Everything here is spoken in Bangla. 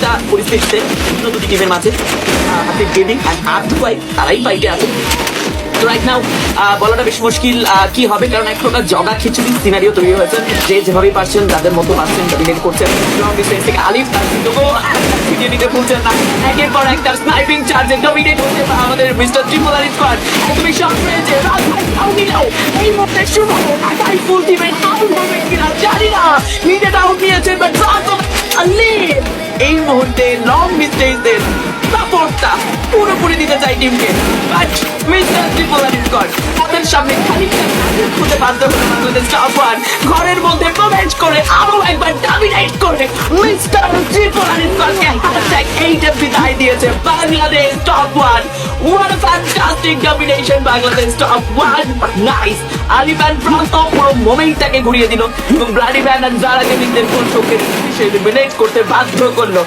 একটা পরিস্থিতিতে দুটি টিমের মাঝে হাতে গেমিং আর হাত ধুয়াই তারাই ফাইটে আছে। তো রাইট নাও বলাটা বেশ মুশকিল কি হবে, কারণ এক প্রকার জগা খিচুড়ি সিনারিও তৈরি হয়েছে। যে যেভাবেই পারছেন যাদের মতো পারছেন ডমিনেট করছেন। লং ডিস্টেন্স থেকে আলিফ তার কিন্তু ভিডিও নিতে ভুলছেন না, একের পর একটা স্নাইপিং চার্জে ডমিনেট হচ্ছে আমাদের মিস্টার ত্রিপোলার স্কোয়াড। একদমই শক পেয়েছে এই মুহূর্তে শুরু তাই ফুল টিমের আউট হবে কিনা জানি না, নিজে আউট নিয়েছে বাট এই মুহূর্তে লং ডিস্টেন্সের সাপোর্টটা পুরোপুরি দিতে চাই টিমকে, বাট মিস্টার ত্রিপোলার স্কোয়াড তাদের সামনে খানিকটা খুঁজে বাধ্য হলো বাংলাদেশ টপ ওয়ান। ঘরের মধ্যে প্রবেশ করে আরো একবার ডমিনেট করে মিস্টার ত্রিপোলার স্কোয়াডকে হ্যাশট্যাগ 8 বিদায় দিয়েছে Bangladesh top one. What a fantastic domination Bangladesh top one, nice. আলিফান প্রান্ত পুরো মোমেন্টটাকে ঘুরিয়ে দিল এবং ব্লাডি ব্যান আর জারা গেমিংদের ফুল শোকে সে ডমিনেট করতে বাধ্য করলো।